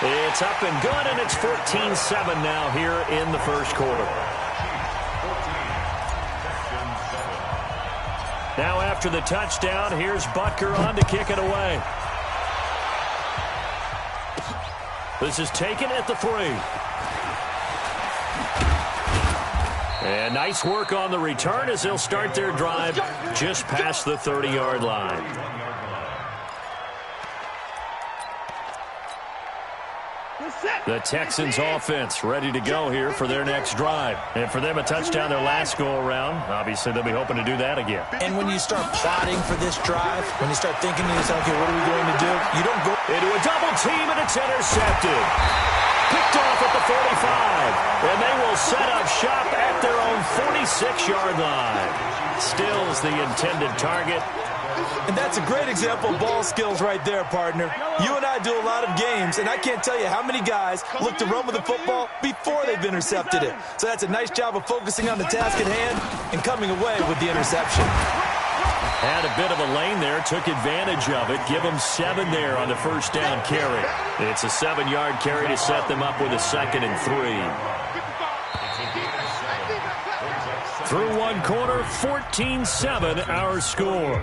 It's up and good, and it's 14-7 now here in the first quarter. Now after the touchdown, here's Butker on to kick it away. This is taken at the 3. And nice work on the return as they'll start their drive just past the 30-yard line. The Texans offense ready to go here for their next drive. And for them, a touchdown their last go-around. Obviously, they'll be hoping to do that again. And when you start plotting for this drive, when you start thinking to yourself, okay, what are we going to do? You don't go into a double team, and it's intercepted. Picked off at the 45. And they will set up shop at their own 46-yard line. Stills the intended target. And that's a great example of ball skills right there, partner. You and I do a lot of games, and I can't tell you how many guys look to run with the football before they've intercepted it. So that's a nice job of focusing on the task at hand and coming away with the interception. Had a bit of a lane there, took advantage of it. Give them 7 there on the first down carry. It's a 7-yard carry to set them up with a 2nd and 3. Through one quarter, 14-7 our score.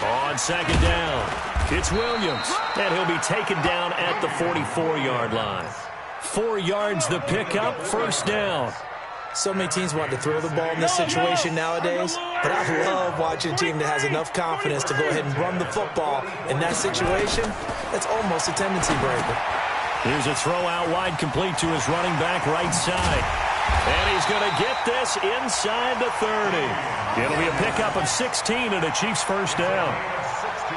On second down, it's Williams, and he'll be taken down at the 44-yard line. 4 yards the pickup, first down. So many teams want to throw the ball in this situation nowadays, but I love watching a team that has enough confidence to go ahead and run the football. In that situation, that's almost a tendency breaker. Here's a throw out wide, complete to his running back right side. And he's going to get this inside the 30. It'll be a pickup of 16 and a Chiefs first down.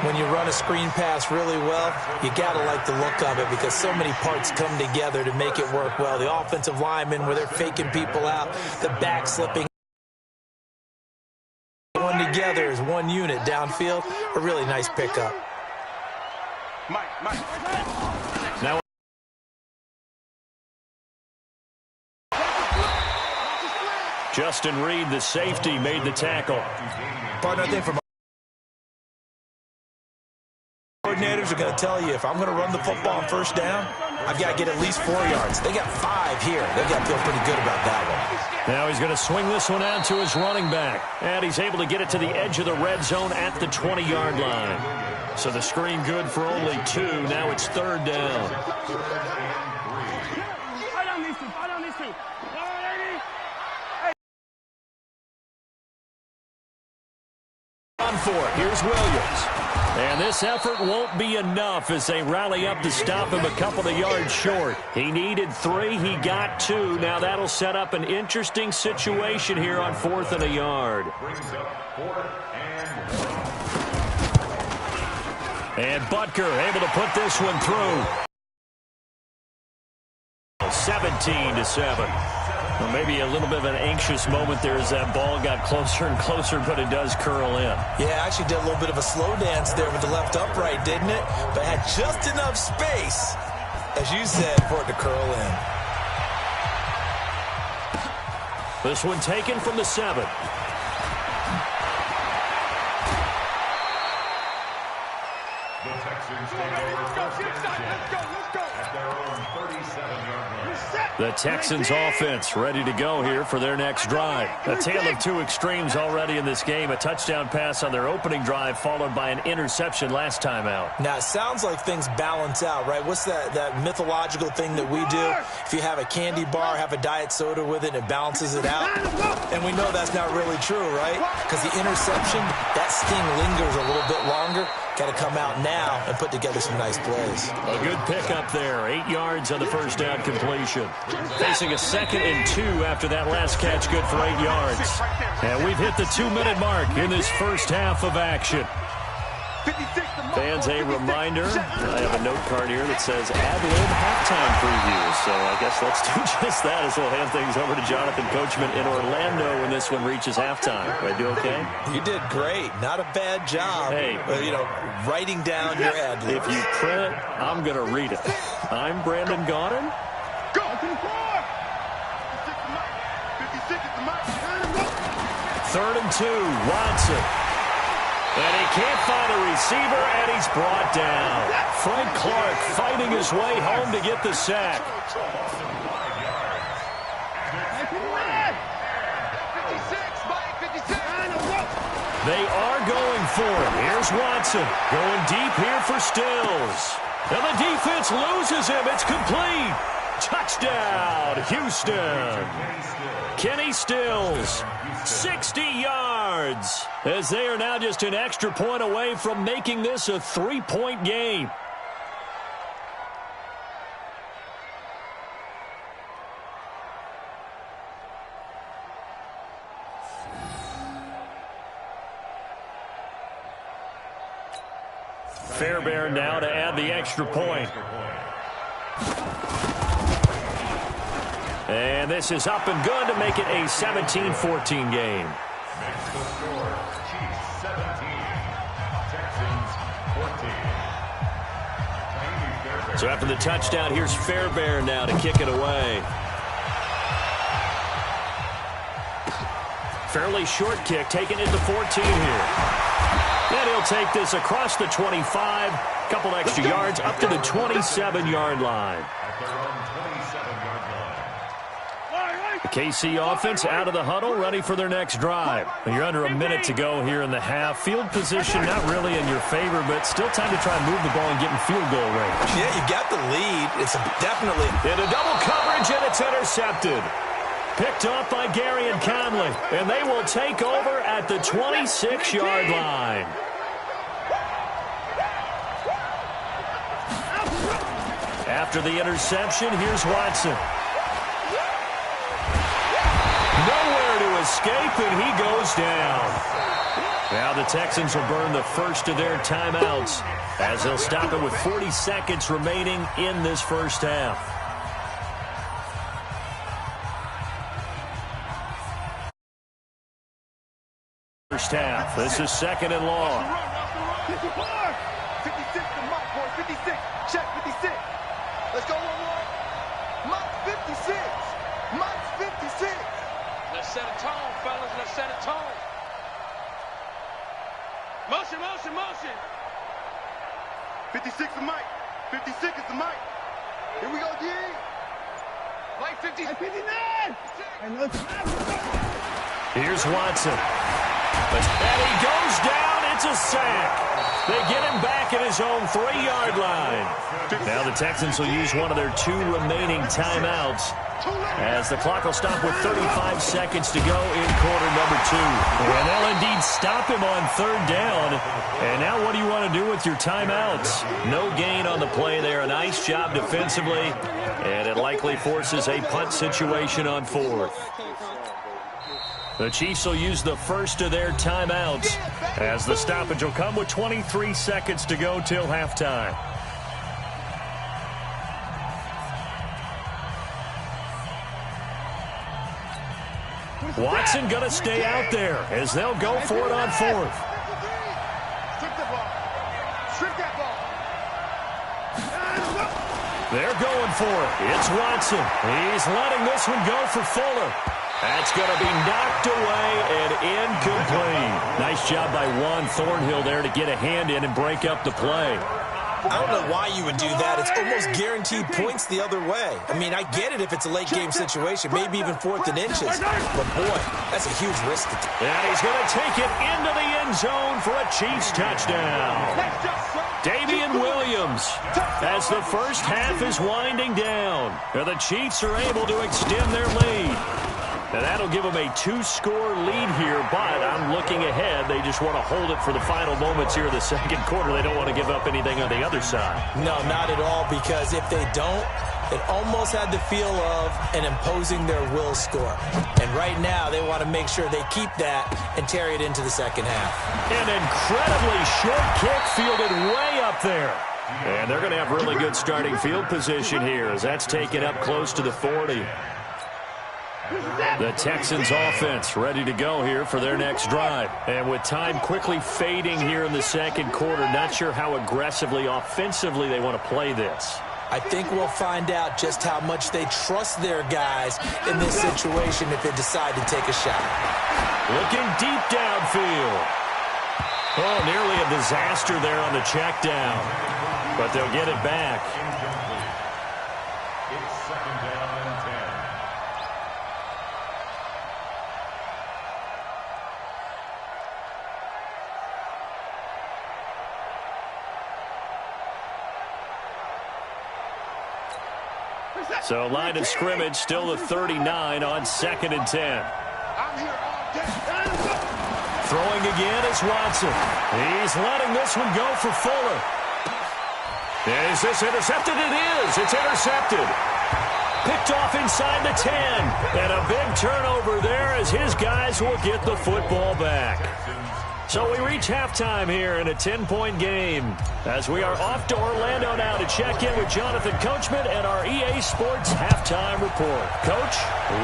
When you run a screen pass really well, you got to like the look of it because so many parts come together to make it work well. The offensive linemen where they're faking people out, the back slipping one together as one unit downfield, a really nice pickup. Now Justin Reed, the safety, made the tackle. Partner, I think from coordinators are going to tell you if I'm going to run the football on first down, I've got to get at least 4 yards. They got 5 here. They've got to feel pretty good about that one. Now he's going to swing this one out to his running back. And he's able to get it to the edge of the red zone at the 20-yard line. So the screen good for only 2. Now it's 3rd down. On for it. Here's Williams. And this effort won't be enough as they rally up to stop him a couple of yards short. He needed 3. He got 2. Now that'll set up an interesting situation here on 4th and a yard. And Butker able to put this one through. 17-7. Well, maybe a little bit of an anxious moment there as that ball got closer and closer, but it does curl in. Yeah, actually did a little bit of a slow dance there with the left upright, didn't it? But had just enough space, as you said, for it to curl in. This one taken from the 7. The Texans offense ready to go here for their next drive. A tale of 2 extremes already in this game. A touchdown pass on their opening drive followed by an interception last time out. Now, it sounds like things balance out, right? What's that mythological thing that we do? If you have a candy bar, have a diet soda with it, it balances it out. And we know that's not really true, right? Because the interception, that sting lingers a little bit longer. Got to come out now and put together some nice plays. A good pickup there. 8 yards on the first down completion. Facing a 2nd and 2 after that last catch, good for 8 yards. And we've hit the 2-minute mark in this first half of action. Fans, a reminder, I have a note card here that says ad-lib halftime preview. So I guess let's do just that as we'll hand things over to Jonathan Coachman in Orlando when this one reaches halftime. Did I do okay? You did great. Not a bad job. Hey, writing down your ad-lib. If you print it, I'm going to read it. I'm Brandon Gaudin. 3rd and 2. Watson. And he can't find a receiver, and he's brought down. Frank Clark fighting his way home to get the sack. They are going for it. Here's Watson going deep here for Stills. And the defense loses him. It's complete. Touchdown, Houston. Kenny Stills, 60 yards, as they are now just an extra point away from making this a 3-point game. Fairbairn now to add the extra point. And this is up and good to make it a 17-14 game. So after the touchdown, here's Fairbairn now to kick it away. Fairly short kick, taking it to 14 here. And he'll take this across the 25, couple extra yards, up to the 27-yard line. The KC offense out of the huddle, ready for their next drive. You're under a minute to go here in the half. Field position not really in your favor, but still time to try and move the ball and get in field goal range. Yeah, you got the lead. It's definitely. In a double coverage, and it's intercepted. Picked off by Gary and Conley, and they will take over at the 26-yard line. After the interception, here's Watson. Nowhere to escape, and he goes down. Now the Texans will burn the first of their timeouts as they'll stop it with 40 seconds remaining in this first half. First half. This is 2nd and long. 56 to Mike, boy. 56. Check 56. Let's go one more. Mike's 56. Mike's 56. Let's set a tone, fellas. Let's set a tone. Motion, motion, motion. 56 to Mike. 56 is to Mike. Here we go, D. Mike 50. 59. Here's Watson. And he goes down. It's a sack. They get him back at his own 3-yard line. Now the Texans will use one of their 2 remaining timeouts as the clock will stop with 35 seconds to go in quarter number 2. And they'll indeed stop him on 3rd down. And now what do you want to do with your timeouts? No gain on the play there. A nice job defensively. And it likely forces a punt situation on 4th. The Chiefs will use the first of their timeouts as the stoppage will come with 23 seconds to go till halftime. Watson going to stay out there as they'll go for it on 4th. They're going for it. It's Watson. He's letting this one go for Fuller. That's going to be knocked away and incomplete. Nice job by Juan Thornhill there to get a hand in and break up the play. I don't know why you would do that. It's almost guaranteed points the other way. I mean, I get it if it's a late-game situation, maybe even 4th and inches. But, boy, that's a huge risk. And he's going to take it into the end zone for a Chiefs touchdown. Damian Williams, as the first half is winding down. And the Chiefs are able to extend their lead. And that'll give them a 2-score lead here, but I'm looking ahead. They just want to hold it for the final moments here in the 2nd quarter. They don't want to give up anything on the other side. No, not at all, because if they don't, it almost had the feel of an imposing their will score. And right now, they want to make sure they keep that and carry it into the 2nd half. An incredibly short kick fielded way up there. And they're going to have really good starting field position here as that's taken up close to the 40. The Texans offense ready to go here for their next drive. And with time quickly fading here in the 2nd quarter, not sure how aggressively, offensively they want to play this. I think we'll find out just how much they trust their guys in this situation if they decide to take a shot. Looking deep downfield. Oh, nearly a disaster there on the check down. But they'll get it back. It's second down and 10. So line of scrimmage still the 39 on 2nd and 10. I'm here all day. Throwing again is Watson. He's letting this one go for Fuller. Is this intercepted? It is. It's intercepted. Picked off inside the 10. And a big turnover there as his guys will get the football back. So we reach halftime here in a 10-point game as we are off to Orlando now to check in with Jonathan Coachman and our EA Sports halftime report. Coach,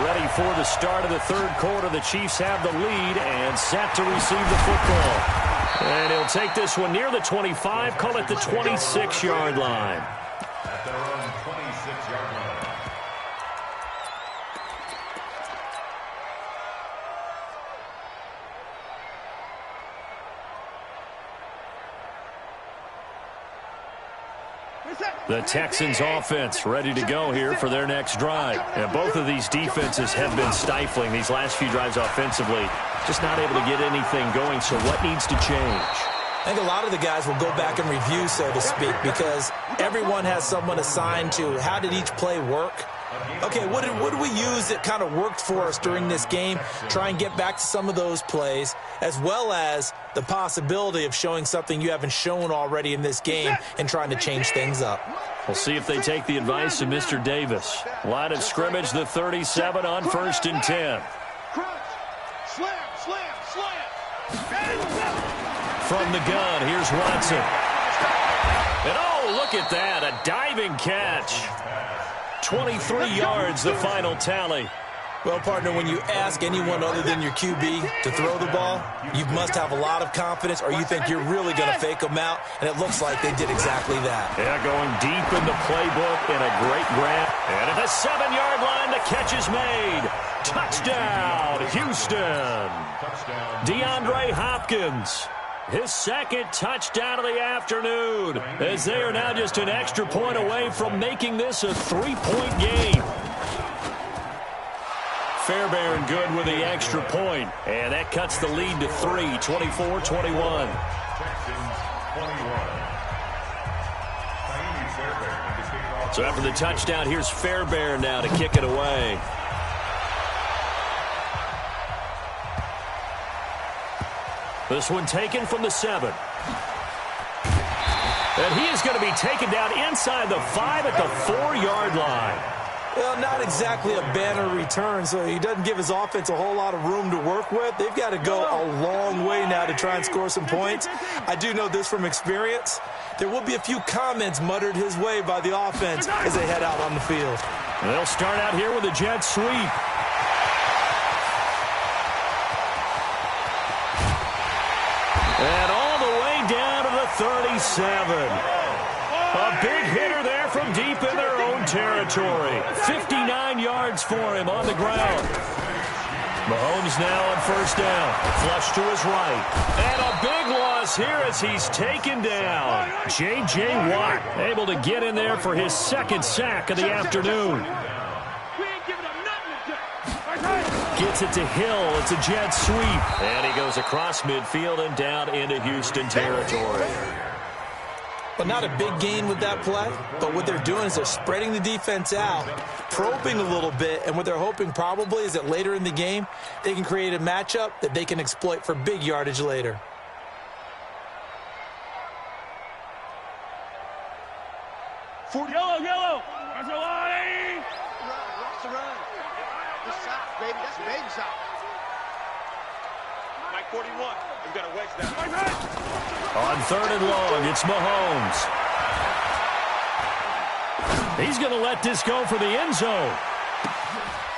ready for the start of the third quarter. The Chiefs have the lead and set to receive the football. And he'll take this one near the 25, call it the 26-yard line. At their own 26-yard line. The Texans offense ready to go here for their next drive. And both of these defenses have been stifling these last few drives offensively. Just not able to get anything going, so what needs to change? I think a lot of the guys will go back and review, so to speak, because everyone has someone assigned to how did each play work. Okay, what did we use that kind of worked for us during this game? Try and get back to some of those plays, as well as the possibility of showing something you haven't shown already in this game and trying to change things up. We'll see if they take the advice of Mr. Davis. Line of scrimmage, the 37 on 1st and 10. Slam, slam, slam. From the gun, here's Watson. And oh, look at that, a diving catch. 23 yards, the final tally. Well, partner, when you ask anyone other than your QB to throw the ball, you must have a lot of confidence or you think you're really going to fake them out, and it looks like they did exactly that. Yeah, going deep in the playbook and a great grab. And at the 7-yard line, the catch is made. Touchdown, Houston. DeAndre Hopkins. His second touchdown of the afternoon, as they are now just an extra point away from making this a 3-point game. Fairbairn good with the extra point, and that cuts the lead to 3, 24-21. So after the touchdown, here's Fairbairn now to kick it away. This one taken from the 7. And he is going to be taken down inside the 5 at the 4-yard line. Well, not exactly a banner return, so he doesn't give his offense a whole lot of room to work with. They've got to go a long way now to try and score some points. I do know this from experience. There will be a few comments muttered his way by the offense as they head out on the field. They'll start out here with a jet sweep. And all the way down to the 37. A big hitter there from deep in their own territory. 59 yards for him on the ground. Mahomes now on 1st down. Flush to his right. And a big loss here as he's taken down. J.J. Watt able to get in there for his 2nd sack of the afternoon. Gets it to Hill. It's a jet sweep. And he goes across midfield and down into Houston territory. But not a big gain with that play. But what they're doing is they're spreading the defense out, probing a little bit, and what they're hoping probably is that later in the game, they can create a matchup that they can exploit for big yardage later. Yellow, yellow. That's a Run, watch the run. This side, baby, that's baby side. Mike 41. We've got a wedge now. On 3rd and long, it's Mahomes. He's going to let this go for the end zone.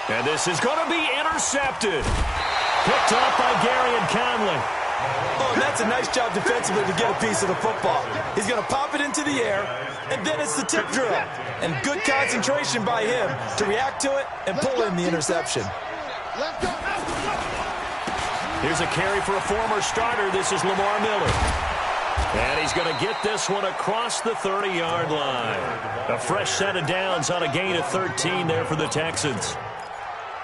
And this is going to be intercepted. Picked up by Gary and Conley. Oh, and that's a nice job defensively to get a piece of the football. He's going to pop it into the air, and then it's the tip drill. And good concentration by him to react to it and pull in the interception. Here's a carry for a former starter. This is Lamar Miller. And he's going to get this one across the 30-yard line. A fresh set of downs on a gain of 13 there for the Texans.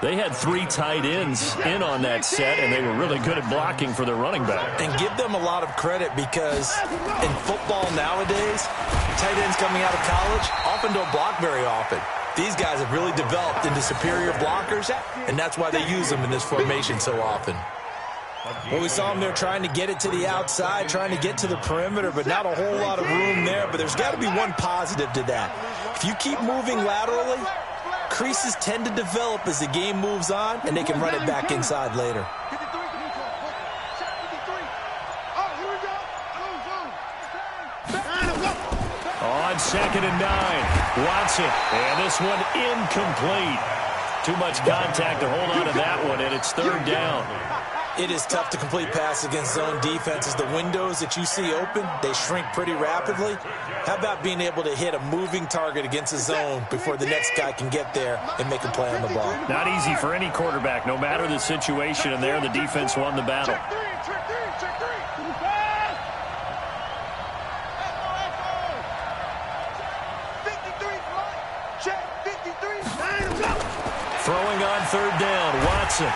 They had 3 tight ends in on that set, and they were really good at blocking for their running back. And give them a lot of credit because in football nowadays, tight ends coming out of college often don't block very often. These guys have really developed into superior blockers, and that's why they use them in this formation so often. Well, we saw them there trying to get it to the outside, trying to get to the perimeter, but not a whole lot of room there. But there's got to be one positive to that. If you keep moving laterally, creases tend to develop as the game moves on, and they can run it back inside later. On 2nd and 9, Watson. And this one incomplete. Too much contact to hold on to that one, and it's 3rd down. It is tough to complete passes against zone defenses. The windows that you see open, they shrink pretty rapidly. How about being able to hit a moving target against a zone before the next guy can get there and make a play on the ball? Not easy for any quarterback, no matter the situation, and there the defense won the battle. Throwing on 3rd down, Watson.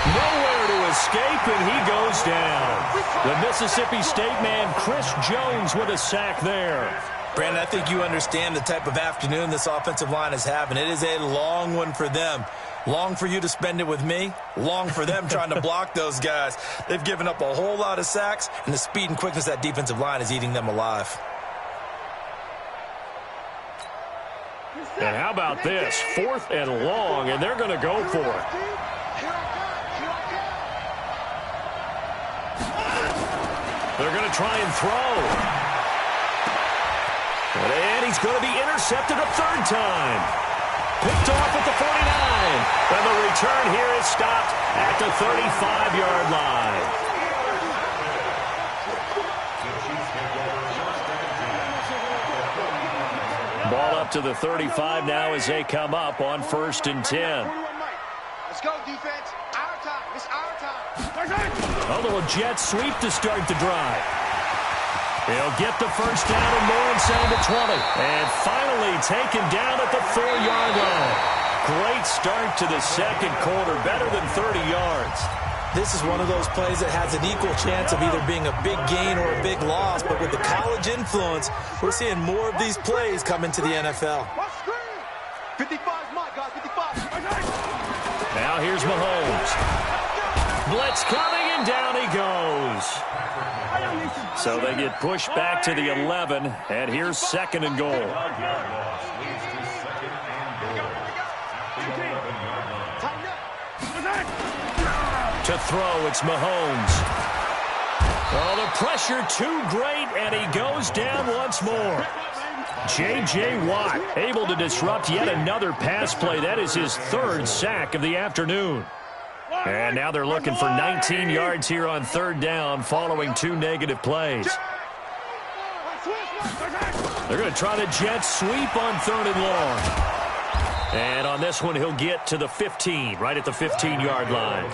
Nowhere to escape, and he goes down. The Mississippi State man, Chris Jones, with a sack there. Brandon, I think you understand the type of afternoon this offensive line is having. It is a long one for them. Long for you to spend it with me. Long for them trying to block those guys. They've given up a whole lot of sacks, and the speed and quickness of that defensive line is eating them alive. And how about this? 4th and long, and they're going to go for it. They're going to try and throw. And he's going to be intercepted a 3rd time. Picked off at the 49. And the return here is stopped at the 35-yard line. Ball up to the 35 now as they come up on 1st and 10. Let's go, defense. Our time. It's our time. A little jet sweep to start the drive. He'll get the 1st down and more inside the 20. And finally taken down at the 4-yard line. Great start to the 2nd quarter. Better than 30 yards. This is one of those plays that has an equal chance of either being a big gain or a big loss. But with the college influence, we're seeing more of these plays come into the NFL. 55's Mike, guys. 55. Now here's Mahomes. Blitz coming, and down he goes. So they get pushed back to the 11, and here's 2nd and goal. To throw, it's Mahomes. Oh, the pressure too great, and he goes down once more. J.J. Watt able to disrupt yet another pass play. That is his 3rd sack of the afternoon. And now they're looking for 19 yards here on 3rd down following 2 negative plays. They're going to try the jet sweep on 3rd and long. And on this one, he'll get to the 15, right at the 15-yard line.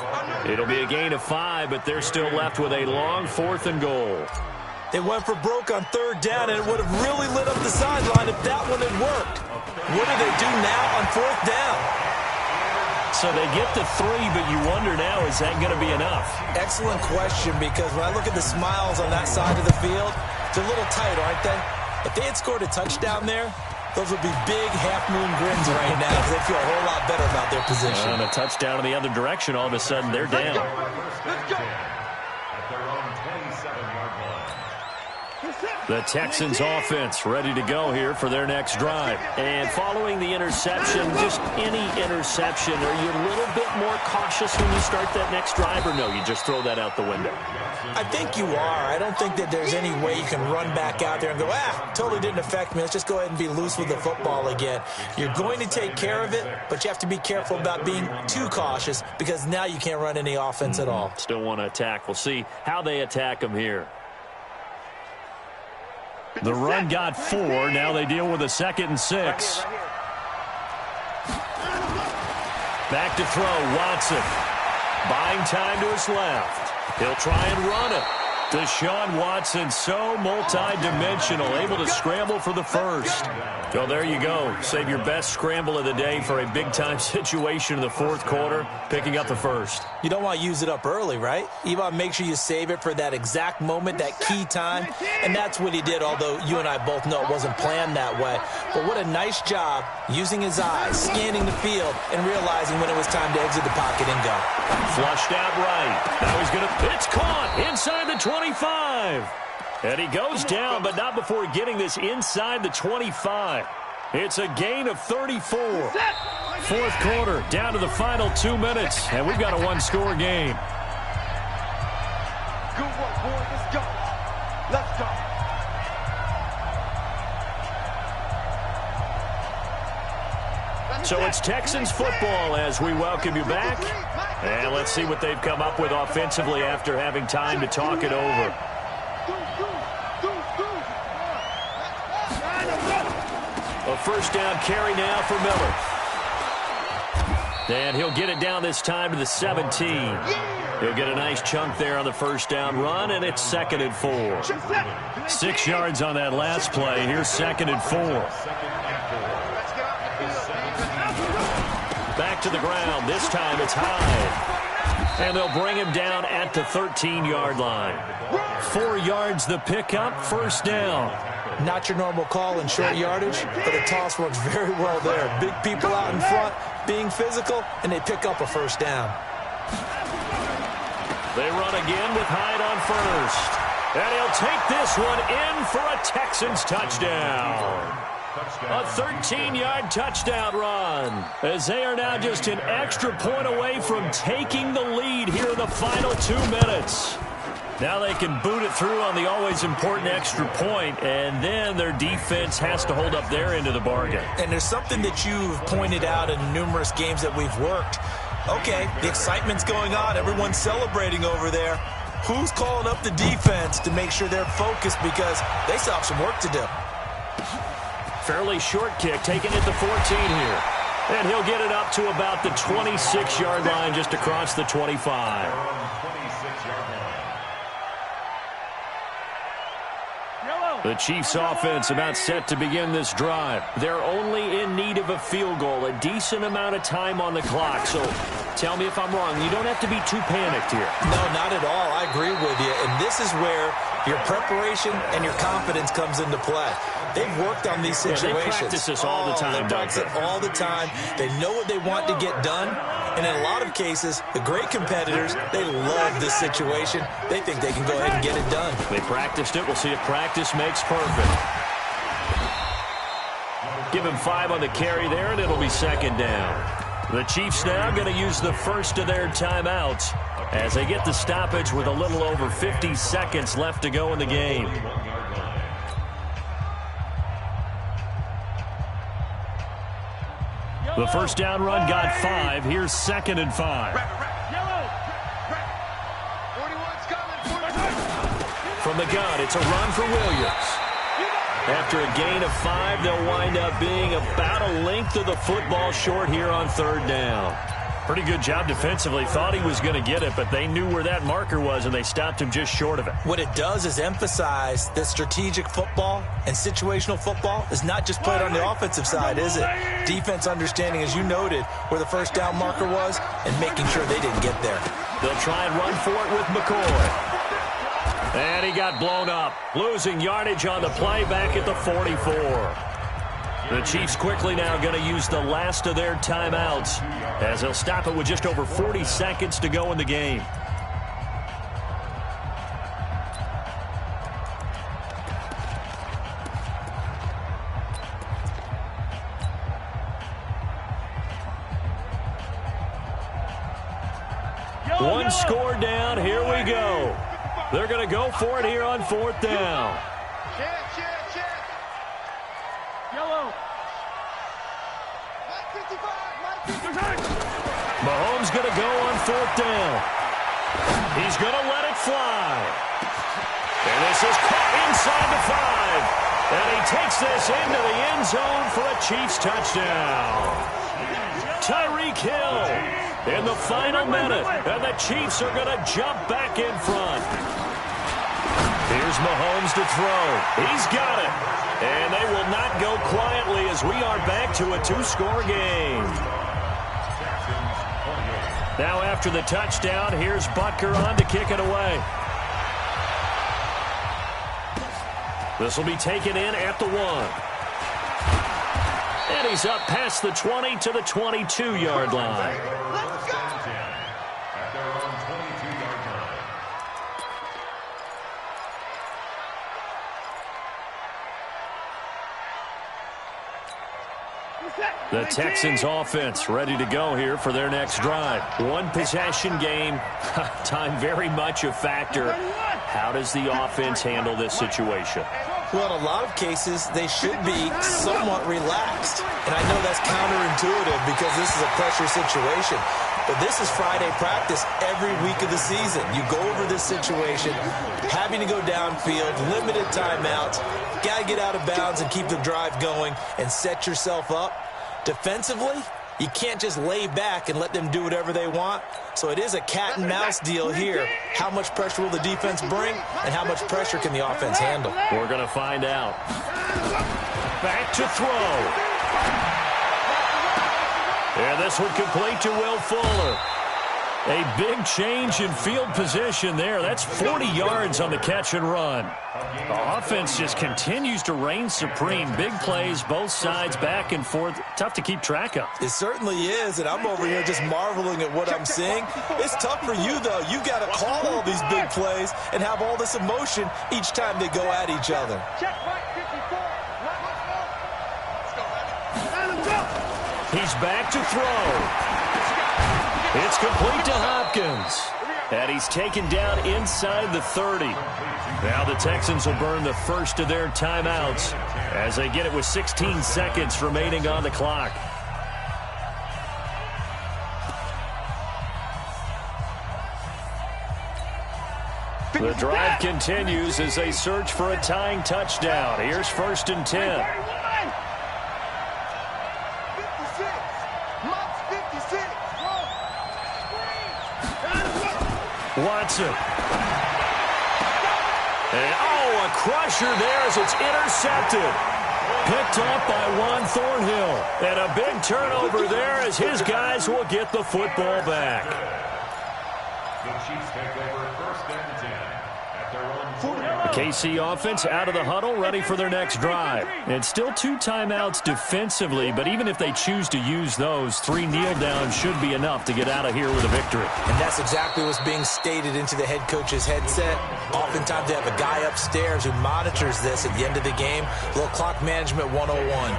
It'll be a gain of 5, but they're still left with a long 4th and goal. They went for broke on 3rd down, and it would have really lit up the sideline if that one had worked. What do they do now on 4th down? So they get the 3, but you wonder now, is that going to be enough? Excellent question, because when I look at the smiles on that side of the field, they're a little tight, aren't they? If they had scored a touchdown there, those would be big half-moon grins right now because they feel a whole lot better about their position. And a touchdown in the other direction, all of a sudden they're down. Let's go. At their own 27-yard line. The Texans offense ready to go here for their next drive. And following the interception, just any interception, are you a little bit more cautious when you start that next drive, or no, you just throw that out the window? I think you are. I don't think that there's any way you can run back out there and go, totally didn't affect me. Let's just go ahead and be loose with the football again. You're going to take care of it, but you have to be careful about being too cautious because now you can't run any offense at all. Still want to attack. We'll see how they attack them here. The run got 4. Now they deal with a 2nd and 6. Back to throw, Watson. Buying time to his left. He'll try and run it. Deshaun Watson, so multi-dimensional, able to scramble for the first. So there you go. Save your best scramble of the day for a big-time situation in the 4th quarter, picking up the first. You don't want to use it up early, right? You want to make sure you save it for that exact moment, that key time, and that's what he did, although you and I both know it wasn't planned that way. But what a nice job using his eyes, scanning the field, and realizing when it was time to exit the pocket and go. Flushed out right. Now he's going to, it's caught inside the 25. And he goes down, but not before getting this inside the 25. It's a gain of 34. 4th quarter, down to the final 2 minutes, and we've got a 1-score game. Good work, boys. Let's go. Let's go. So it's Texans football as we welcome you back. And let's see what they've come up with offensively after having time to talk it over. A first down carry now for Miller. And he'll get it down this time to the 17. He'll get a nice chunk there on the first down run, and it's 2nd and 4. 6 yards on that last play. Here's 2nd and 4. Back to the ground. This time it's Hyde. And they'll bring him down at the 13-yard line. 4 yards the pickup, first down. Not your normal call in short yardage, but the toss works very well there. Big people out in front, being physical, and they pick up a first down. They run again with Hyde on first. And he'll take this one in for a Texans touchdown. A 13-yard touchdown run, as they are now just an extra point away from taking the lead here in the final 2 minutes. Now they can boot it through on the always important extra point, and then their defense has to hold up their end of the bargain. And there's something that you've pointed out in numerous games that we've worked. Okay, the excitement's going on. Everyone's celebrating over there. Who's calling up the defense to make sure they're focused because they still have some work to do? Fairly short kick, taken at the 14 here. And he'll get it up to about the 26-yard line, just across the 25. The Chiefs offense about set to begin this drive. They're only in need of a field goal, a decent amount of time on the clock. So tell me if I'm wrong. You don't have to be too panicked here. No, not at all. I agree with you. And this is where your preparation and your confidence comes into play. They've worked on these situations. They practice this all the time. They practice it all the time. They know what they want to get done. And in a lot of cases, the great competitors, they love this situation. They think they can go ahead and get it done. They practiced it. We'll see if practice makes perfect. Give him 5 on the carry there, and it'll be 2nd down. The Chiefs now going to use the first of their timeouts as they get the stoppage with a little over 50 seconds left to go in the game. The first down run got 5. Here's 2nd and 5. From the gun, it's a run for Williams. After a gain of 5, they'll wind up being about a length of the football short here on 3rd down. Pretty good job defensively. Thought he was going to get it, but they knew where that marker was, and they stopped him just short of it. What it does is emphasize that strategic football and situational football is not just played on the offensive side, is it? Defense understanding, as you noted, where the first down marker was and making sure they didn't get there. They'll try and run for it with McCoy. And he got blown up, losing yardage on the play back at the 44. The Chiefs quickly now going to use the last of their timeouts as they'll stop it with just over 40 seconds to go in the game. One score down. Here we go. They're going to go for it here on 4th down. Check. Yellow. Mike 55. Mahomes going to go on 4th down. He's going to let it fly. And this is caught inside the 5. And he takes this into the end zone for a Chiefs touchdown. Tyreek Hill in the final minute. And the Chiefs are going to jump back in front. Here's Mahomes to throw. He's got it. And they will not go quietly as we are back to a 2-score game. Now after the touchdown, here's Butker on to kick it away. This will be taken in at the 1. And he's up past the 20 to the 22-yard line. Let's go. At their own 22-yard line. The Texans offense ready to go here for their next drive. One possession game. Time very much a factor. How does the offense handle this situation? Well, in a lot of cases, they should be somewhat relaxed. And I know that's counterintuitive because this is a pressure situation. But this is Friday practice every week of the season. You go over this situation, having to go downfield, limited timeouts, got to get out of bounds and keep the drive going and set yourself up. Defensively, you can't just lay back and let them do whatever they want. So it is a cat and mouse deal here. How much pressure will the defense bring and how much pressure can the offense handle? We're going to find out. Back to throw. And this one complete to Will Fuller. A big change in field position there. That's 40 yards on the catch and run. The offense just continues to reign supreme. Big plays, both sides, back and forth. Tough to keep track of. It certainly is, and I'm over here just marveling at what I'm seeing. It's tough for you, though. You got to call all these big plays and have all this emotion each time they go at each other. Check Mike 54. Let's go. He's back to throw. It's complete to Hopkins. And he's taken down inside the 30. Now the Texans will burn the first of their timeouts as they get it with 16 seconds remaining on the clock. The drive continues as they search for a tying touchdown. Here's 1st and 10. 56. Mike's 56. Watson. And, a crusher there as it's intercepted. Picked up by Juan Thornhill. And a big turnover there as his guys will get the football back. The Chiefs take over 1st and 10 at their own 40. The KC offense out of the huddle, ready for their next drive. It's still 2 timeouts defensively, but even if they choose to use those, 3 kneel downs should be enough to get out of here with a victory. And that's exactly what's being stated into the head coach's headset. Oftentimes they have a guy upstairs who monitors this at the end of the game. A little clock management 101.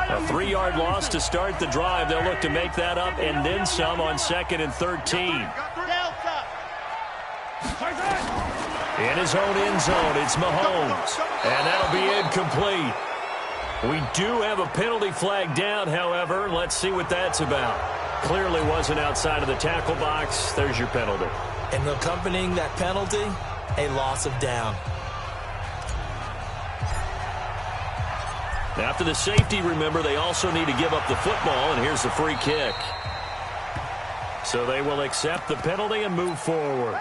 A 3-yard loss to start the drive. They'll look to make that up and then some on 2nd and 13. In his own end zone, it's Mahomes. And that'll be incomplete. We do have a penalty flag down, however. Let's see what that's about. Clearly wasn't outside of the tackle box. There's your penalty. And accompanying that penalty, a loss of down. After the safety, remember, they also need to give up the football, and here's the free kick. So they will accept the penalty and move forward.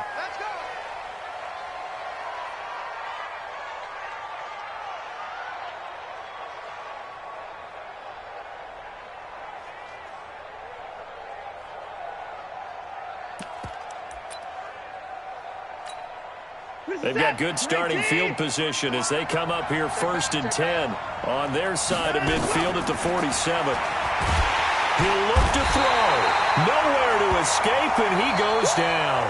They've got good starting field position as they come up here 1st and 10 on their side of midfield at the 47. He'll look to throw. Nowhere to escape, and he goes down.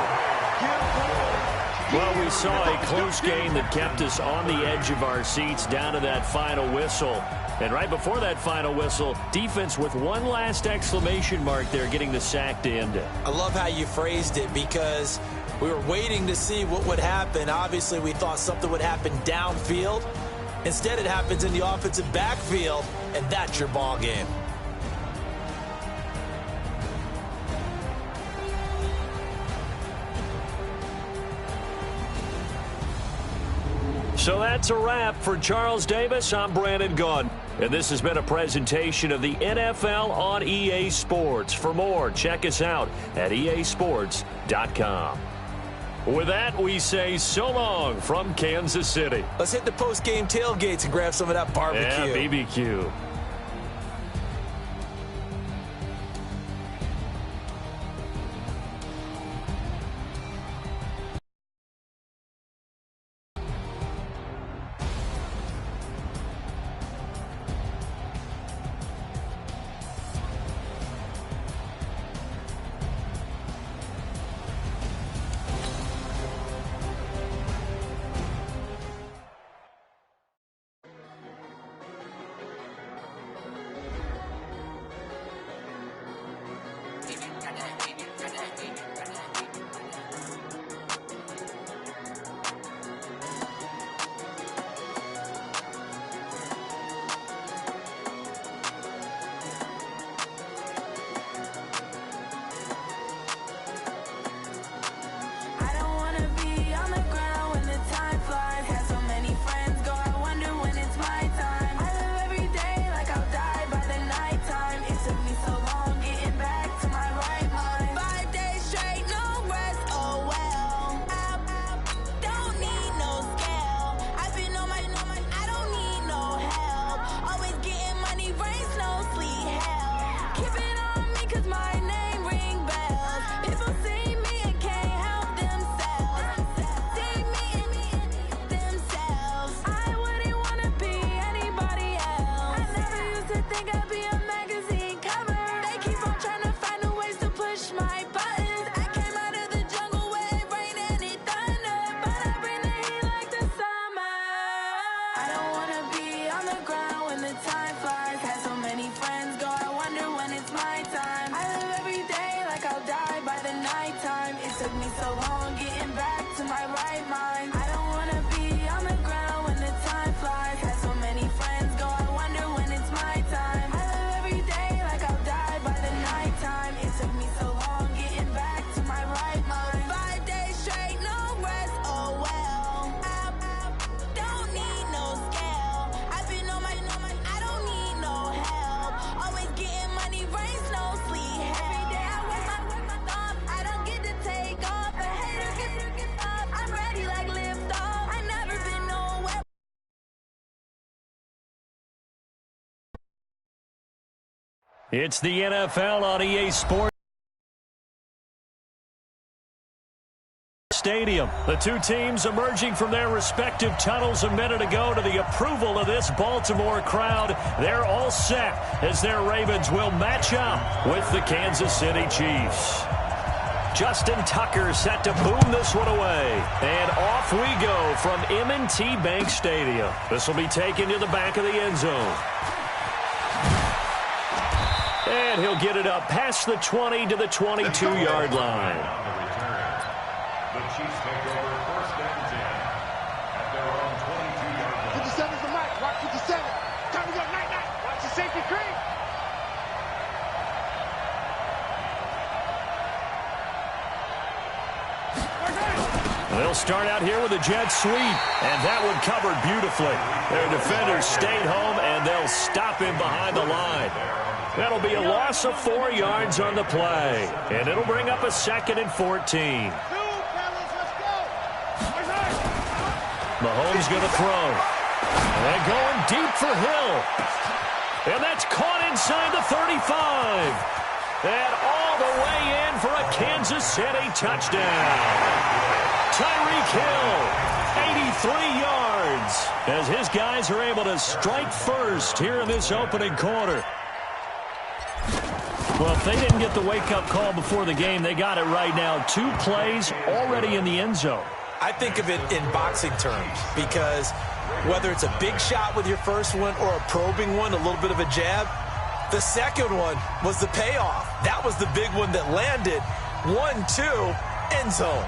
Well, we saw a close game that kept us on the edge of our seats down to that final whistle. And right before that final whistle, defense with one last exclamation mark there, getting the sack to end it. I love how you phrased it because we were waiting to see what would happen. Obviously, we thought something would happen downfield. Instead, it happens in the offensive backfield, and that's your ball game. So that's a wrap for Charles Davis. I'm Brandon Gaudin. And this has been a presentation of the NFL on EA Sports. For more, check us out at easports.com. With that, we say so long from Kansas City. Let's hit the post-game tailgates and grab some of that barbecue. Yeah, BBQ. It's the NFL on EA Sports Stadium. The two teams emerging from their respective tunnels a minute ago to the approval of this Baltimore crowd. They're all set as their Ravens will match up with the Kansas City Chiefs. Justin Tucker set to boom this one away. And off we go from M&T Bank Stadium. This will be taken to the back of the end zone. And he'll get it up past the 20 to the 22-yard line. The Chiefs take over first and 10 at their own 22-yard line. 57's the mark. Watch 57. Time to go. Night. Watch the safety creep. They'll start out here with a jet sweep, and that one covered beautifully. Their defenders stayed home, and they'll stop him behind the line. That'll be a loss of 4 yards on the play, and it'll bring up a 2nd and 14. Mahomes going to throw. And going deep for Hill. And that's caught inside the 35. And all the way in for a Kansas City touchdown. Tyreek Hill, 83 yards, as his guys are able to strike first here in this opening quarter. Well, if they didn't get the wake-up call before the game, they got it right now. 2 plays already in the end zone. I think of it in boxing terms because whether it's a big shot with your first one or a probing one, a little bit of a jab, the second one was the payoff. That was the big one that landed. 1-2, end zone.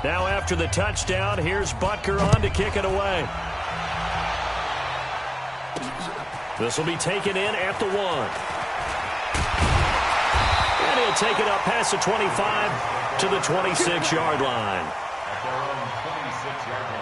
Now after the touchdown, here's Butker on to kick it away. This will be taken in at the 1. And he'll take it up past the 25 to the 26-yard line. At their own 26-yard line.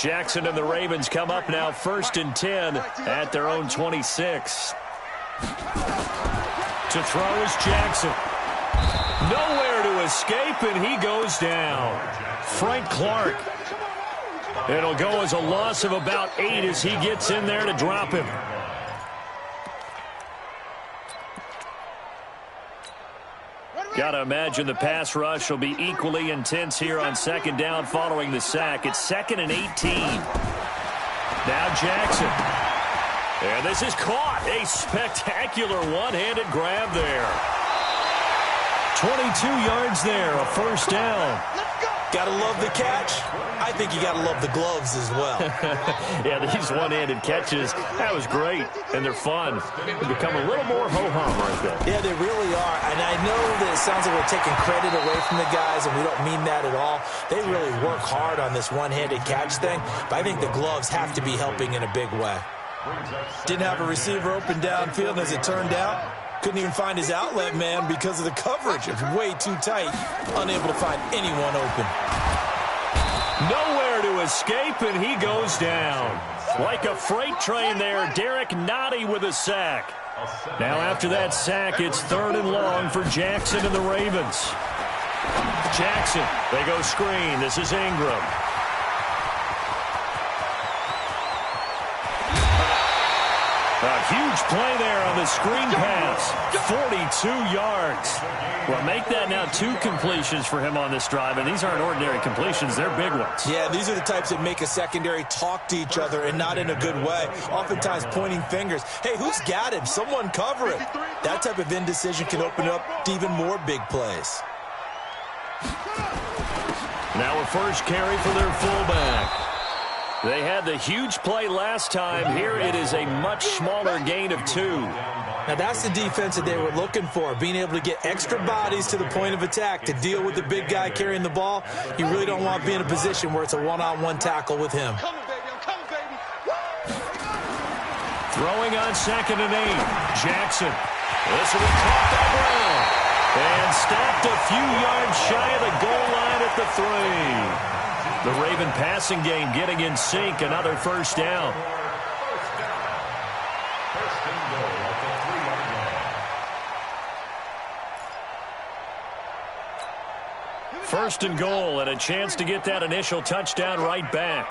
Jackson and the Ravens come up now 1st and 10 at their own 26. To throw is Jackson. Nowhere to escape, and he goes down. Frank Clark. It'll go as a loss of about 8 as he gets in there to drop him. Got to imagine the pass rush will be equally intense here on 2nd down following the sack. It's 2nd and 18. Now Jackson. And this is caught. A spectacular one-handed grab there. 22 yards there, a 1st down. Gotta love the catch. I think you gotta love the gloves as well. Yeah, these one-handed catches, that was great, and they're fun. They become a little more ho-hum right there. Yeah, they really are, and I know that it sounds like we're taking credit away from the guys, and we don't mean that at all. They really work hard on this one-handed catch thing, but I think the gloves have to be helping in a big way. Didn't have a receiver open downfield, as it turned out. Couldn't even find his outlet man because of the coverage. It's way too tight. Unable to find anyone open. Nowhere to escape, and he goes down. Like a freight train there, Derek Nottie with a sack. Now after that sack, it's 3rd and long for Jackson and the Ravens. Jackson, they go screen. This is Ingram. A huge play there on the screen pass. 42 yards. Well, make that now 2 completions for him on this drive, and these aren't ordinary completions. They're big ones. Yeah, these are the types that make a secondary talk to each other and not in a good way. Oftentimes pointing fingers. Hey, who's got him? Someone cover it. That type of indecision can open up to even more big plays. Now a first carry for their fullback. They had the huge play last time. Here it is a much smaller gain of 2. Now that's the defense that they were looking for, being able to get extra bodies to the point of attack to deal with the big guy carrying the ball. You really don't want to be in a position where it's a one-on-one tackle with him. Throwing on 2nd and 8. Jackson. This will be caught by Brown. And stopped a few yards shy of the goal line at the 3. The Raven passing game getting in sync. Another 1st down. First and goal at the 3-yard line. 1st and goal, and a chance to get that initial touchdown right back.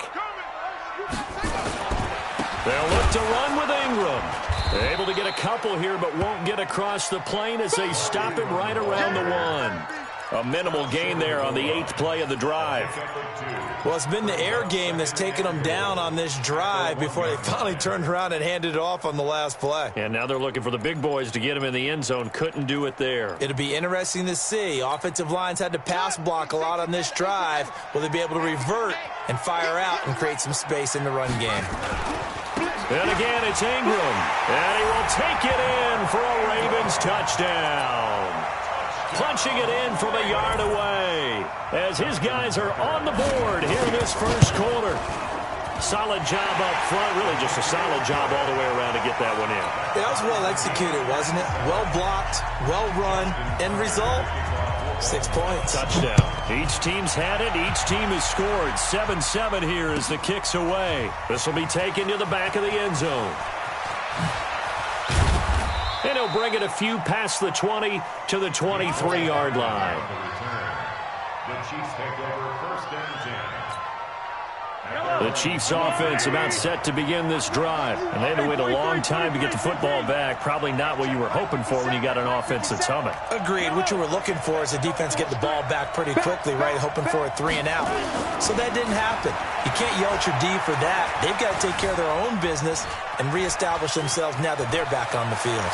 They'll look to run with Ingram. They're able to get a couple here, but won't get across the plane as they stop him right around the 1. A minimal gain there on the 8th play of the drive. Well, it's been the air game that's taken them down on this drive before they finally turned around and handed it off on the last play. And now they're looking for the big boys to get him in the end zone. Couldn't do it there. It'll be interesting to see. Offensive lines had to pass block a lot on this drive. Will they be able to revert and fire out and create some space in the run game? And again, it's Ingram. And he will take it in for a Ravens touchdown. Punching it in from a yard away as his guys are on the board here in this first quarter. Solid job up front, really just a solid job all the way around to get that one in. That was well executed, wasn't it? Well blocked, well run. End result, 6 points. Touchdown. Each team's had it. Each team has scored. 7-7 here as the kick's away. This will be taken to the back of the end zone. And he'll bring it a few past the 20 to the 23-yard line. The Chiefs take over 1st and 10. The Chiefs offense about set to begin this drive. And they had to wait a long time to get the football back. Probably not what you were hoping for when you got an offense that's humming. Agreed. What you were looking for is the defense get the ball back pretty quickly, right? Hoping for a 3 and out. So that didn't happen. You can't yell at your D for that. They've got to take care of their own business and reestablish themselves now that they're back on the field.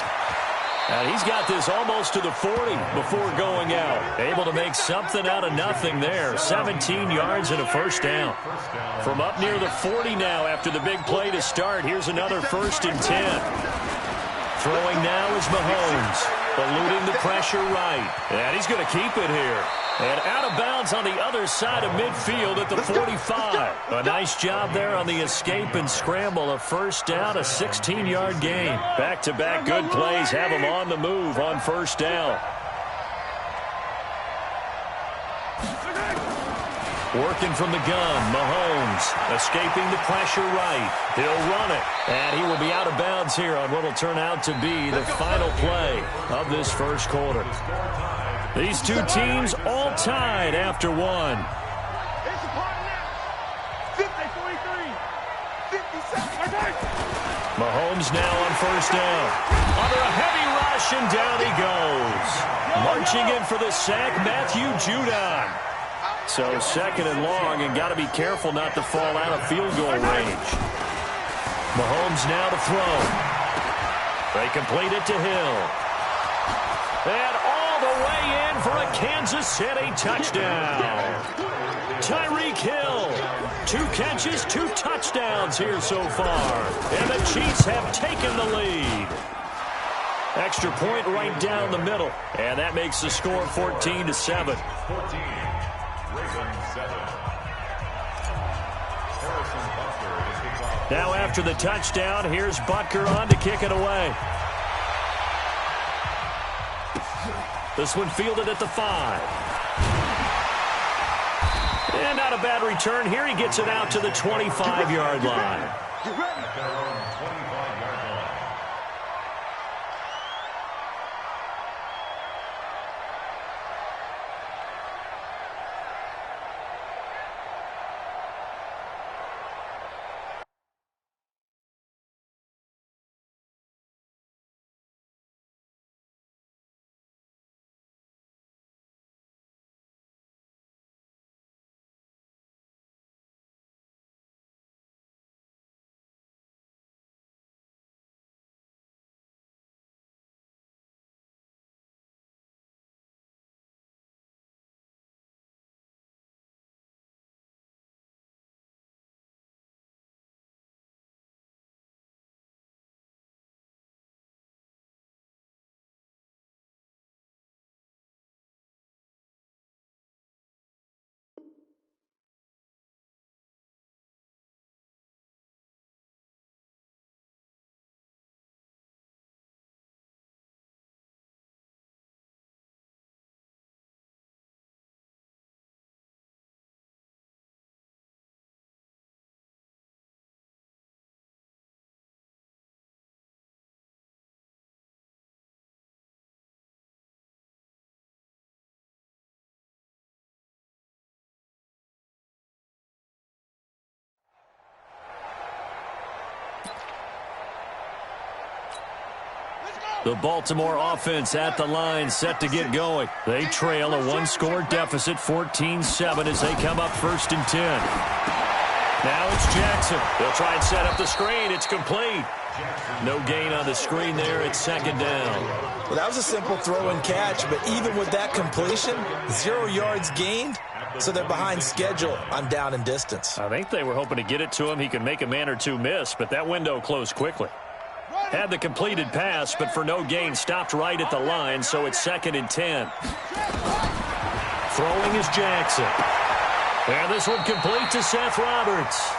And he's got this almost to the 40 before going out. Able to make something out of nothing there. 17 yards and a first down. From up near the 40 now after the big play to start. Here's another 1st and 10. Throwing now is Mahomes. Eluding the pressure right. And he's going to keep it here. And out of bounds on the other side of midfield at the 45. A nice job there on the escape and scramble. A first down, a 16-yard gain. Back-to-back good plays have him on the move on first down. Working from the gun, Mahomes escaping the pressure right. He'll run it, and he will be out of bounds here on what will turn out to be the final play of this first quarter. These two teams all tied after one. Mahomes now on first down. Under a heavy rush, and down he goes. Marching in for the sack, Matthew Judon. So 2nd and long, and got to be careful not to fall out of field goal range. Mahomes now to throw. They complete it to Hill. And all the way in for a Kansas City touchdown. Tyreek Hill. 2 catches, 2 touchdowns here so far. And the Chiefs have taken the lead. Extra point right down the middle. And that makes the score 14-7. Now after the touchdown, here's Butker on to kick it away. This one fielded at the 5. And not a bad return here. He gets it out to the 25-yard line. The Baltimore offense at the line, set to get going. They trail a 1-score deficit, 14-7, as they come up 1st and 10. Now it's Jackson. They'll try and set up the screen. It's complete. No gain on the screen there. It's 2nd down. Well, that was a simple throw and catch, but even with that completion, 0 yards gained, so they're behind schedule on down and distance. I think they were hoping to get it to him. He could make a man or two miss, but that window closed quickly. Had the completed pass, but for no gain, stopped right at the line, so it's 2nd and 10. Throwing is Jackson. And this one complete to Seth Roberts.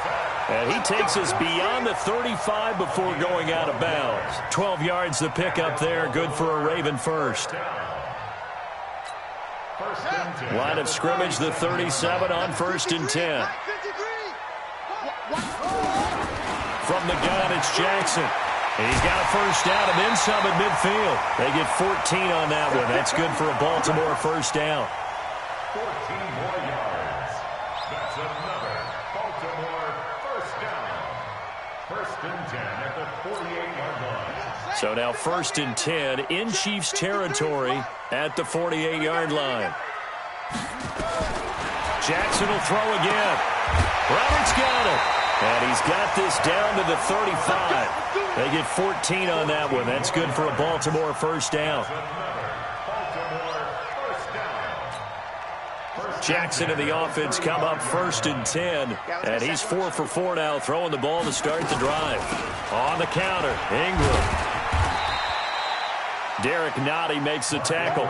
And he takes us beyond the 35 before going out of bounds. 12 yards the pickup there, good for a Raven first. Line of scrimmage, the 37 on 1st and 10. From the gun, it's Jackson. He's got a first down and then some at midfield. They get 14 on that one. That's good for a Baltimore first down. 14 more yards. That's another Baltimore So now 1st and 10 in Chiefs territory at the 48-yard line. Jackson will throw again. Roberts got it. And he's got this down to the 35. They get 14 on that one. That's good for a Baltimore first down. Jackson and the offense come up 1st and 10. And he's 4 for 4 now, throwing the ball to start the drive. On the counter, Ingram. Derek Nottie makes the tackle.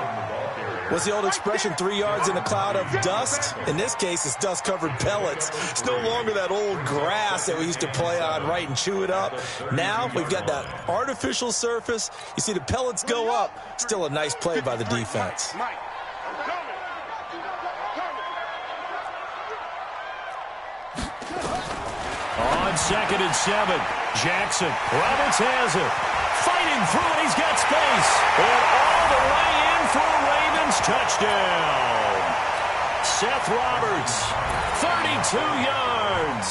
What's the old expression, 3 yards in a cloud of dust? In this case, it's dust-covered pellets. It's no longer that old grass that we used to play on, right, and chew it up. Now we've got that artificial surface. You see the pellets go up. Still a nice play by the defense. On 2nd and 7, Jackson. Roberts has it. Fighting through it. He's got space. And all the way in for a Ravens touchdown. Seth Roberts, 32 yards.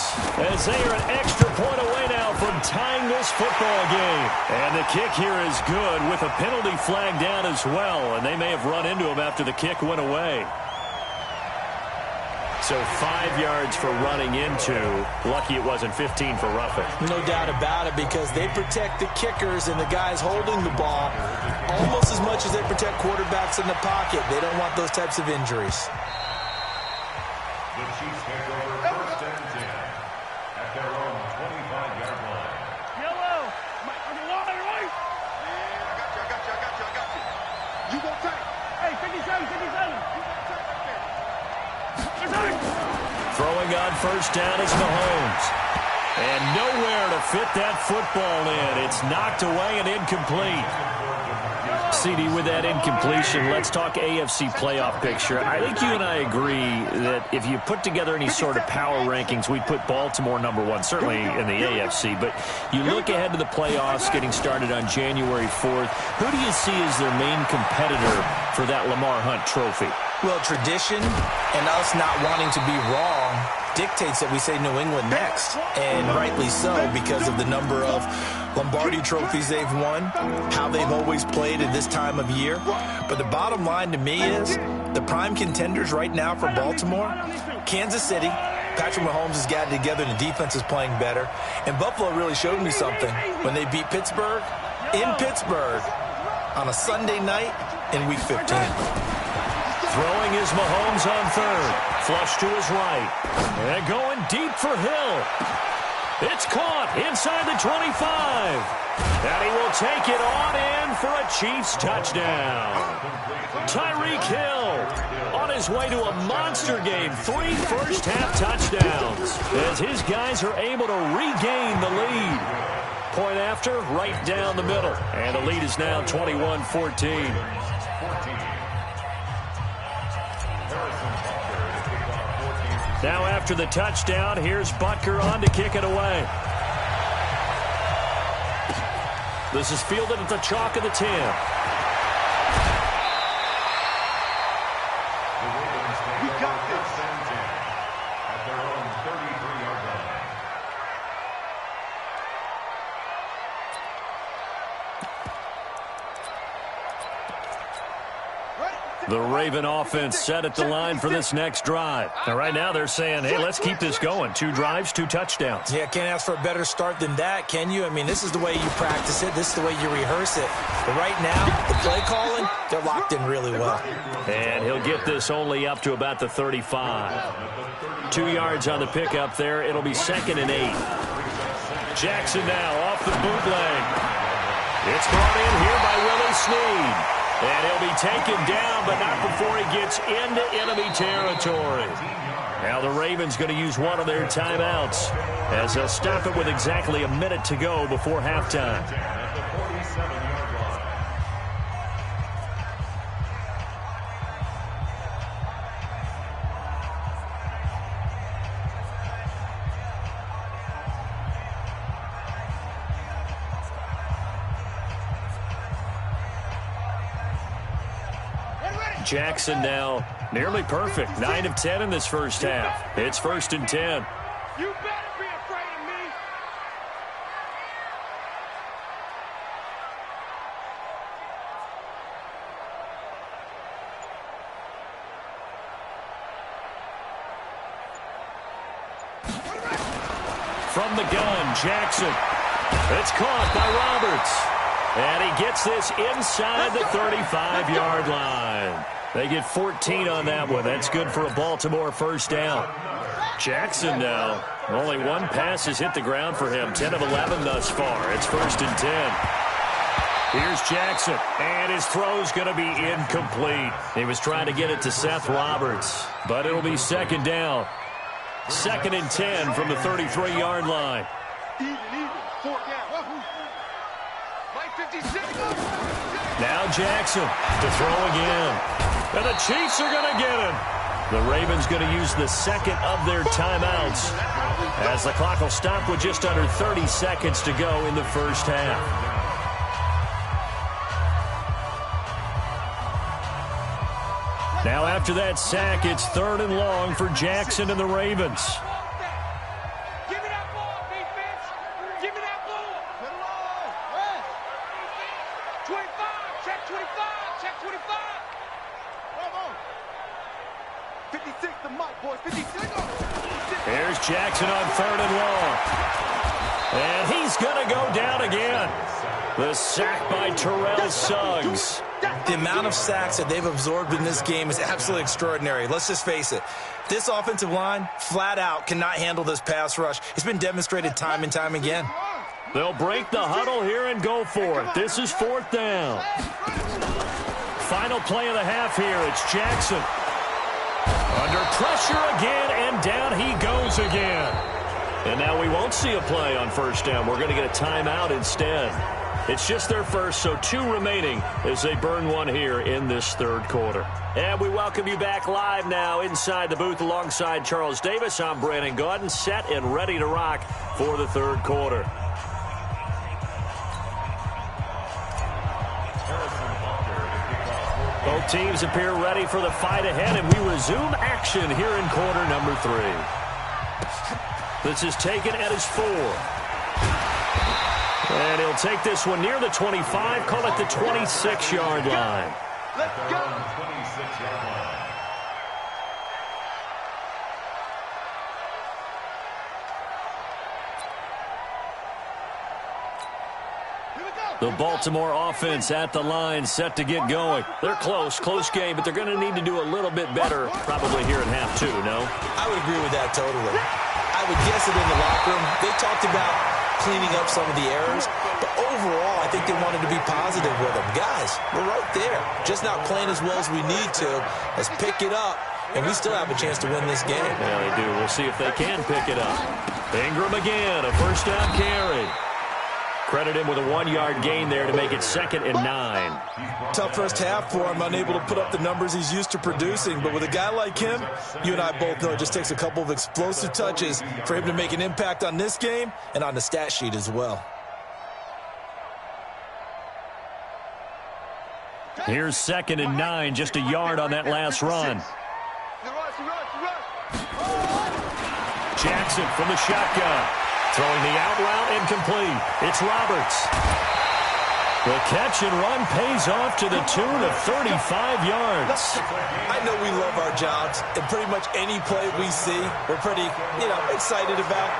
As they are an extra point away now from tying this football game. And the kick here is good with a penalty flag down as well. And they may have run into him after the kick went away. So 5 yards for running into. Lucky it wasn't 15 for roughing. No doubt about it, because they protect the kickers and the guys holding the ball almost as much as they protect quarterbacks in the pocket. They don't want those types of injuries. The Chiefs take over 1st and 10 at their own 25-yard line. Yellow. Mike, on the line, right? Yeah, I got you. You won't take. Hey, 57, 57. Throwing on 1st down is Mahomes. And nowhere to fit that football in. It's knocked away and incomplete. CD, with that incompletion, let's talk AFC playoff picture. I think you and I agree that if you put together any sort of power rankings, we'd put Baltimore #1, certainly in the AFC. But you look ahead to the playoffs getting started on January 4th. Who do you see as their main competitor for that Lamar Hunt trophy? Well, tradition and us not wanting to be wrong dictates that we say New England next. And rightly so, because of the number of Lombardi trophies they've won, how they've always played at this time of year. But the bottom line to me is the prime contenders right now for Baltimore, Kansas City. Patrick Mahomes has got it together. The defense is playing better. And Buffalo really showed me something when they beat Pittsburgh in Pittsburgh on a Sunday night in Week 15. Throwing is Mahomes on 3rd. Flush to his right. And going deep for Hill. It's caught inside the 25. And he will take it on in for a Chiefs touchdown. Tyreek Hill on his way to a monster game. 3 first-half touchdowns as his guys are able to regain the lead. Point after, right down the middle. And the lead is now 21-14. Now after the touchdown, here's Butker on to kick it away. This is fielded at the chalk of the 10. We got this. At their own 33-yard line. The Raven offense set at the line for this next drive. Now, right now they're saying, hey, let's keep this going. 2 drives, 2 touchdowns. Yeah, can't ask for a better start than that, can you? I mean, this is the way you practice it. This is the way you rehearse it. But right now, the play calling, they're locked in really well. And he'll get this only up to about the 35. 2 yards on the pickup there. It'll be 2nd and 8. Jackson now off the bootleg. It's brought in here by Willie Snead. And he'll be taken down, but not before he gets into enemy territory. Now the Ravens going to use one of their timeouts as they'll stop it with exactly a minute to go before halftime. Jackson now nearly perfect. 9 of 10 in this first half. It's 1st and 10. You better be afraid of me. from the gun. Jackson. It's caught by Roberts. And he gets this inside the 35-yard line. They get 14 on that one. That's good for a Baltimore first down. Jackson now. Only one pass has hit the ground for him. 10 of 11 thus far. It's 1st and 10. Here's Jackson. And his throw's going to be incomplete. He was trying to get it to Seth Roberts. But it'll be 2nd down. 2nd and 10 from the 33-yard line. Even. 4th down. Like 56. Now Jackson to throw again. And the Chiefs are going to get him. The Ravens going to use the 2nd of their timeouts as the clock will stop with just under 30 seconds to go in the first half. Now after that sack, it's 3rd and long for Jackson and the Ravens. Give me that ball, defense. Give me that ball. 25. Check 25. Check 25. 56 the mic, boys. 56. Here's Jackson on 3rd and long. And he's going to go down again. The sack by Terrell Suggs. The amount of sacks that they've absorbed in this game is absolutely extraordinary. Let's just face it. This offensive line, flat out, cannot handle this pass rush. It's been demonstrated time and time again. They'll break the huddle here and go for it. This is 4th down. Final play of the half here. It's Jackson. Under pressure again, and down he goes again. And now we won't see a play on 1st down. We're going to get a timeout instead. It's just their first, so 2 remaining as they burn one here in this 3rd quarter. And we welcome you back live now inside the booth alongside Charles Davis. I'm Brandon Gaudin, set and ready to rock for the 3rd quarter. Both teams appear ready for the fight ahead, and we resume action here in quarter number 3. This is taken at his 4. And he'll take this one near the 25, call it the 26-yard line. Let's go. 26-yard line. The Baltimore offense at the line, set to get going. They're close game, but they're going to need to do a little bit better probably here in half 2, no? I would agree with that totally. I would guess it in the locker room. They talked about cleaning up some of the errors, but overall, I think they wanted to be positive with them. Guys, we're right there. Just not playing as well as we need to. Let's pick it up, and we still have a chance to win this game. Yeah, they do. We'll see if they can pick it up. Ingram again, a first down carry. Credit him with a 1-yard gain there to make it 2nd and 9. Tough first half for him, unable to put up the numbers he's used to producing. But with a guy like him, you and I both know it just takes a couple of explosive touches for him to make an impact on this game and on the stat sheet as well. Here's 2nd and 9, just a yard on that last run. Jackson from the shotgun. Throwing the out route incomplete. It's Roberts. The catch and run pays off to the tune of 35 yards. I know we love our jobs, and pretty much any play we see, we're pretty, excited about.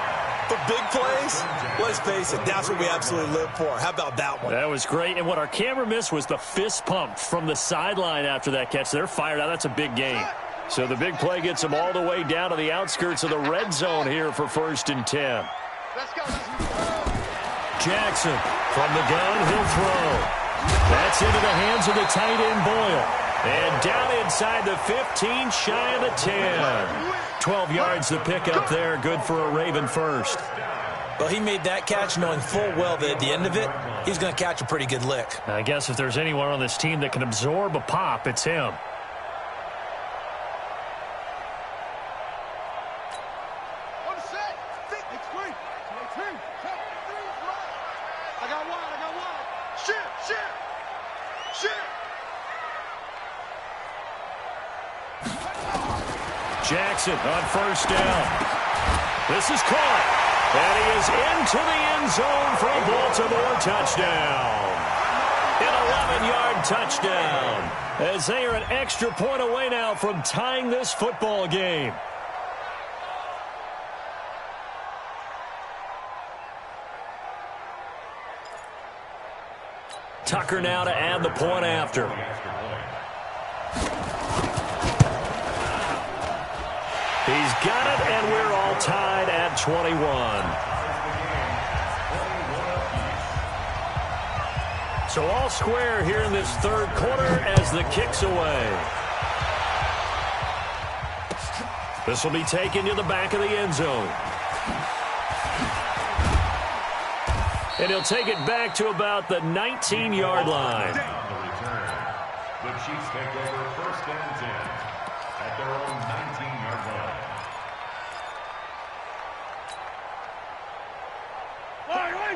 But big plays, let's face it, that's what we absolutely live for. How about that one? That was great, and what our camera missed was the fist pump from the sideline after that catch. They're fired out. That's a big game. So the big play gets them all the way down to the outskirts of the red zone here for 1st and 10. Let's go. Jackson from the gun, he'll throw. That's into the hands of the tight end Boyle. And down inside the 15, shy of the 10. 12 yards to pick up there, good for a Raven first. Well, he made that catch knowing full well that at the end of it, he's going to catch a pretty good lick. I guess if there's anyone on this team that can absorb a pop, it's him. Jackson on first down. This is caught. And he is into the end zone for a Baltimore touchdown. An 11-yard touchdown. As they are an extra point away now from tying this football game. Tucker now to add the point after. He's got it, and we're all tied at 21. So all square here in this third quarter as the kick's away. This will be taken to the back of the end zone. And he'll take it back to about the 19-yard line. The Chiefs take over first and 10 at their own 19-yard line.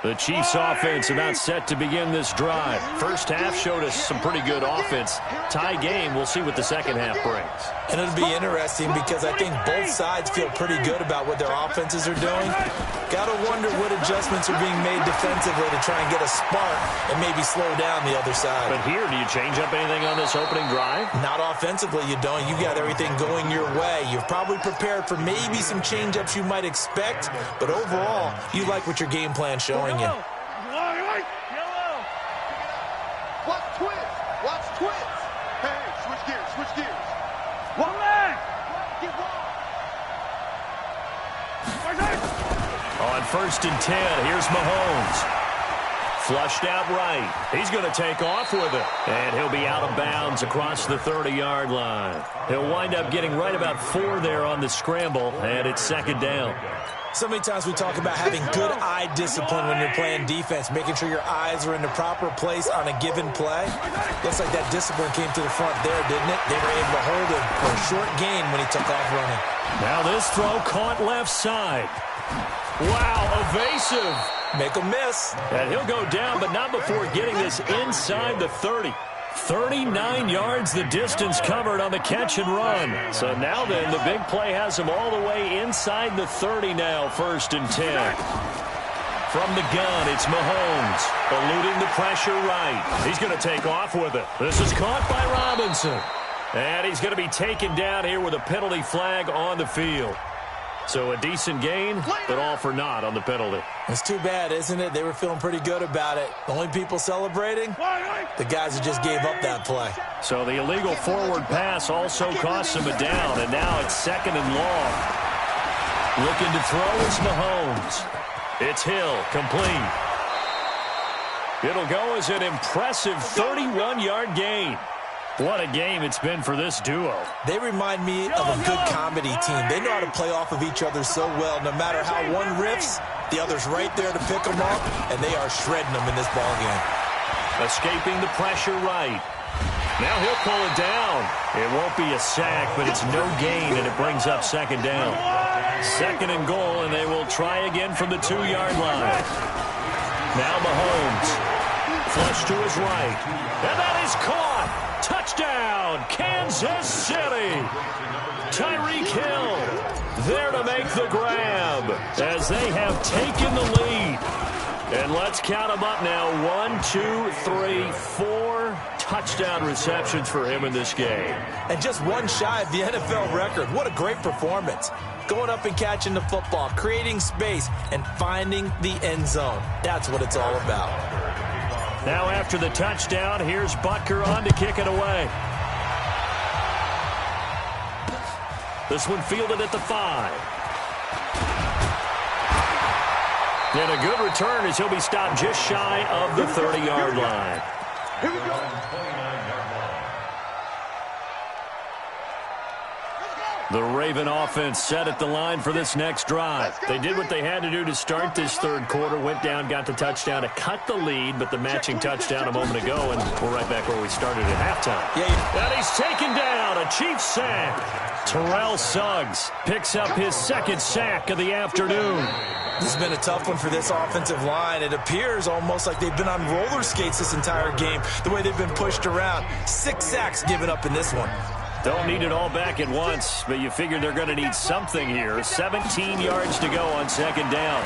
The Chiefs offense about set to begin this drive. First half showed us some pretty good offense. Tie game, we'll see what the second half brings. And it'll be interesting because I think both sides feel pretty good about what their offenses are doing. Got to wonder what adjustments are being made defensively to try and get a spark and maybe slow down the other side. But here, do you change up anything on this opening drive? Not offensively, you don't. You got everything going your way. You've probably prepared for maybe some change-ups you might expect, but overall, you like what your game plan's showing you. Watch twist. Watch twist. Hey, switch gears. Switch gears. One leg. Get one. On first and 10, here's Mahomes. Flushed out right. He's going to take off with it. And he'll be out of bounds across the 30-yard line. He'll wind up getting right about 4 there on the scramble, and it's second down. So many times we talk about having good eye discipline when you're playing defense, making sure your eyes are in the proper place on a given play. Looks like that discipline came to the front there, didn't it? They were able to hold him for a short gain when he took off running. Now this throw caught left side. Wow, evasive. Make a miss. And he'll go down, but not before getting this inside the 30. 39 yards the distance covered on the catch and run. So now then, the big play has him all the way inside the 30 now, first and 10. From the gun, it's Mahomes, eluding the pressure right. He's going to take off with it. This is caught by Robinson. And he's going to be taken down here with a penalty flag on the field. So a decent gain, but all for naught on the penalty. It's too bad, isn't it? They were feeling pretty good about it. The only people celebrating, the guys who just gave up that play. So the illegal forward pass also cost him a down, and now it's second and long. Looking to throw is Mahomes. It's Hill, complete. It'll go as an impressive 31-yard gain. What a game it's been for this duo. They remind me of a good comedy team. They know how to play off of each other so well. No matter how one riffs, the other's right there to pick them up, and they are shredding them in this ballgame. Escaping the pressure right. Now he'll pull it down. It won't be a sack, but it's no gain, and it brings up second down. Second and goal, and they will try again from the 2-yard line. Now Mahomes. Flush to his right. And that is caught. Touchdown, Kansas City. Tyreek Hill there to make the grab as they have taken the lead. And let's count them up now. 1, 2, 3, 4 touchdown receptions for him in this game. And just one shy of the NFL record. What a great performance. Going up and catching the football, creating space, and finding the end zone. That's what it's all about. Now after the touchdown, here's Butker on to kick it away. This one fielded at the 5. And a good return as he'll be stopped just shy of the 30-yard line. Here we go. The Raven offense set at the line for this next drive. They did what they had to do to start this third quarter, went down, got the touchdown to cut the lead, but the matching touchdown a moment ago, and we're right back where we started at halftime. And he's taken down, a Chiefs sack. Terrell Suggs picks up his second sack of the afternoon. This has been a tough one for this offensive line. It appears almost like they've been on roller skates this entire game, the way they've been pushed around. 6 sacks given up in this one. Don't need it all back at once, but you figure they're going to need something here. 17 yards to go on second down.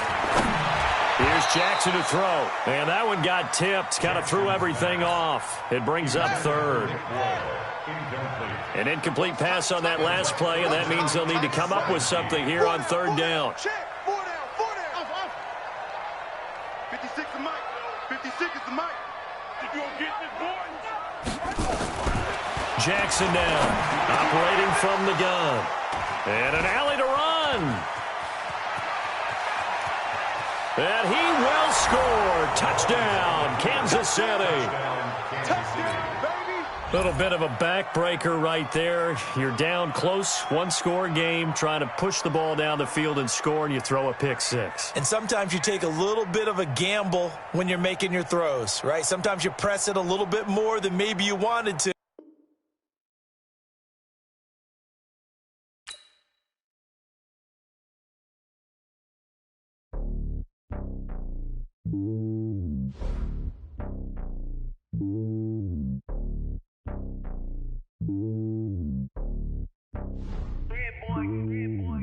Here's Jackson to throw. And that one got tipped, kind of threw everything off. It brings up third. An incomplete pass on that last play, and that means they'll need to come up with something here on third down. 4 down. 56 is Mike. 56 is the Mike. Jackson down, operating from the gun. And an alley to run. And he will score. Touchdown, Kansas City. Little bit of a backbreaker right there. You're down close, one-score game, trying to push the ball down the field and score, and you throw a pick six. And sometimes you take a little bit of a gamble when you're making your throws, right? Sometimes you press it a little bit more than maybe you wanted to.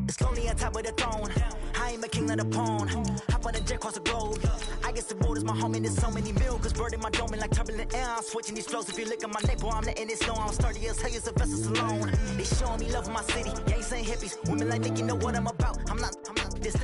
It's lonely on top of the throne. I ain't a king of the pawn. Hop on a jet across the globe. I guess the road is my home and there's so many milkers burning my dome like turbulent air. I'm switching these flows. If you look at my neck, boy, I'm letting it snow. I'm sturdy as hell, Sylvester Stallone. They showing me love for my city. Yeah, ain't saying hippies. Women like Nick, you know what I'm about. I'm not this.